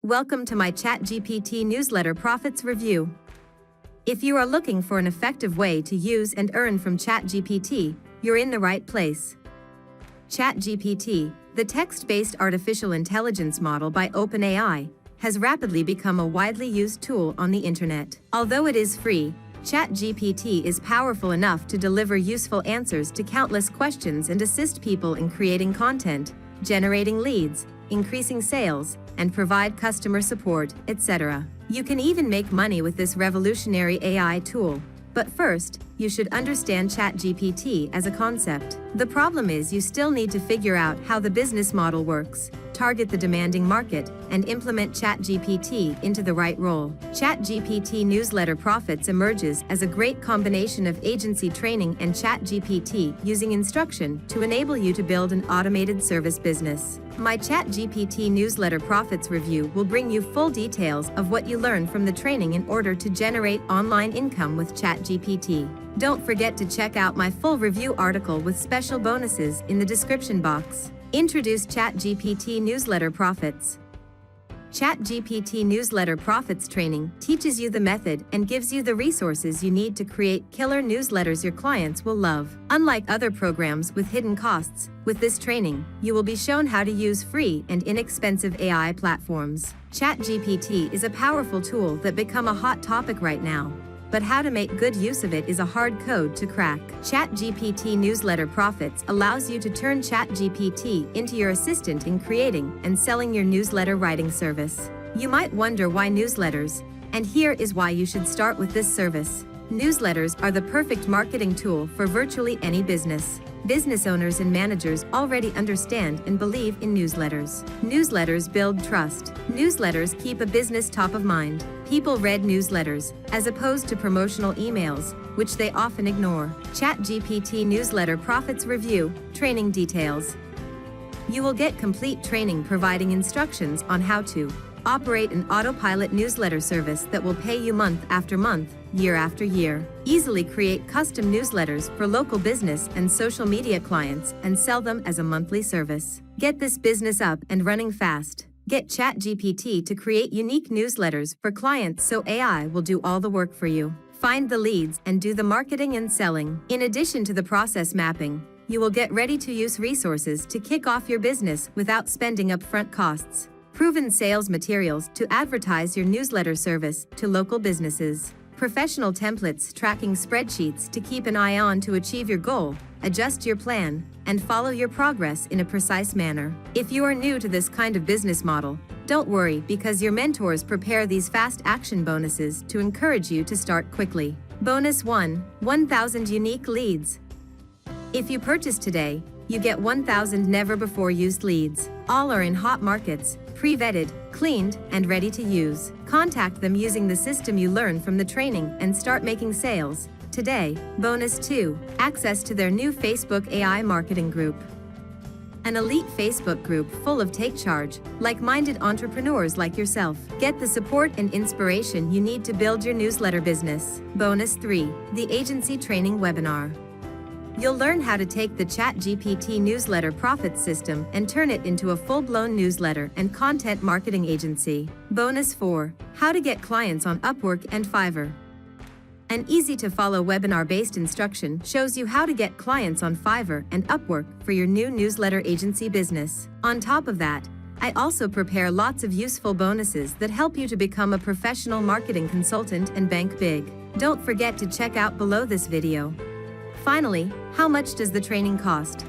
Welcome to my ChatGPT Newsletter Profits review. If you are looking for an effective way to use and earn from ChatGPT, you're in the right place. ChatGPT, the text-based artificial intelligence model by OpenAI, has rapidly become a widely used tool on the internet. Although it is free, ChatGPT is powerful enough to deliver useful answers to countless questions and assist people in creating content, generating leads, increasing sales, and provide customer support, etc. You can even make money with this revolutionary AI tool. But first, you should understand ChatGPT as a concept. The problem is you still need to figure out how the business model works, target the demanding market, and implement ChatGPT into the right role. ChatGPT Newsletter Profits emerges as a great combination of agency training and ChatGPT using instruction to enable you to build an automated service business. My ChatGPT Newsletter Profits review will bring you full details of what you learn from the training in order to generate online income with ChatGPT. Don't forget to check out my full review article with special bonuses in the description box. Introduce ChatGPT Newsletter Profits. ChatGPT Newsletter Profits training teaches you the method and gives you the resources you need to create killer newsletters your clients will love. Unlike other programs with hidden costs, with this training, you will be shown how to use free and inexpensive AI platforms. ChatGPT is a powerful tool that become a hot topic right now. But how to make good use of it is a hard code to crack. ChatGPT Newsletter Profits allows you to turn ChatGPT into your assistant in creating and selling your newsletter writing service. You might wonder why newsletters, and here is why you should start with this service. Newsletters are the perfect marketing tool for virtually any business. Business owners and managers already understand and believe in newsletters. Newsletters build trust. Newsletters keep a business top of mind. People read newsletters, as opposed to promotional emails, which they often ignore. ChatGPT Newsletter Profits Review, Training Details. You will get complete training providing instructions on how to operate an autopilot newsletter service that will pay you month after month, year after year. Easily create custom newsletters for local business and social media clients and sell them as a monthly service. Get this business up and running fast. Get ChatGPT to create unique newsletters for clients so AI will do all the work for you. Find the leads and do the marketing and selling. In addition to the process mapping, you will get ready-to-use resources to kick off your business without spending upfront costs. Proven sales materials to advertise your newsletter service to local businesses. Professional templates tracking spreadsheets to keep an eye on to achieve your goal, adjust your plan, and follow your progress in a precise manner. If you are new to this kind of business model, don't worry because your mentors prepare these fast action bonuses to encourage you to start quickly. Bonus 1, 1,000 unique leads. If you purchase today, you get 1,000 never-before-used leads. All are in hot markets, pre-vetted, cleaned, and ready to use. Contact them using the system you learn from the training and start making sales today. Bonus 2, access to their new Facebook AI marketing group. An elite Facebook group full of take charge, like-minded entrepreneurs like yourself. Get the support and inspiration you need to build your newsletter business. Bonus 3, the agency training webinar. You'll learn how to take the ChatGPT Newsletter Profits system and turn it into a full-blown newsletter and content marketing agency. Bonus 4, how to get clients on Upwork and Fiverr. An easy-to-follow webinar-based instruction shows you how to get clients on Fiverr and Upwork for your new newsletter agency business. On top of that, I also prepare lots of useful bonuses that help you to become a professional marketing consultant and bank big. Don't forget to check out below this video. Finally, how much does the training cost?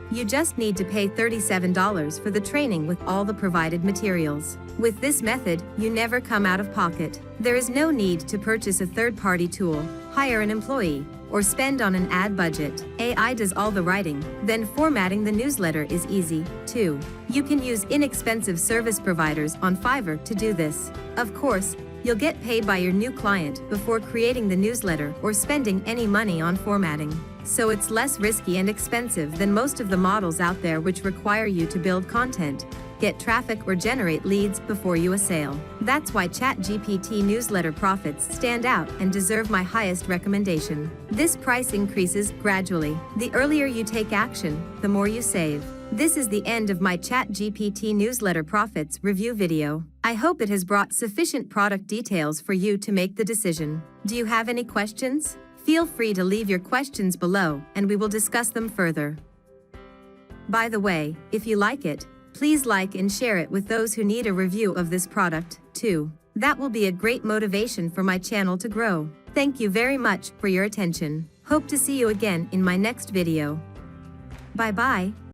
You just need to pay $37 for the training with all the provided materials. With this method, you never come out of pocket. There is no need to purchase a third-party tool, hire an employee, or spend on an ad budget. AI does all the writing, then formatting the newsletter is easy, too. You can use inexpensive service providers on Fiverr to do this. Of course, you'll get paid by your new client before creating the newsletter or spending any money on formatting. So it's less risky and expensive than most of the models out there which require you to build content, get traffic or generate leads before you a sale. That's why ChatGPT Newsletter Profits stand out and deserve my highest recommendation. This price increases gradually. The earlier you take action, the more you save. This is the end of my ChatGPT Newsletter Profits review video. I hope it has brought sufficient product details for you to make the decision. Do you have any questions? Feel free to leave your questions below and we will discuss them further. By the way, if you like it, please like and share it with those who need a review of this product, too. That will be a great motivation for my channel to grow. Thank you very much for your attention. Hope to see you again in my next video. Bye-bye.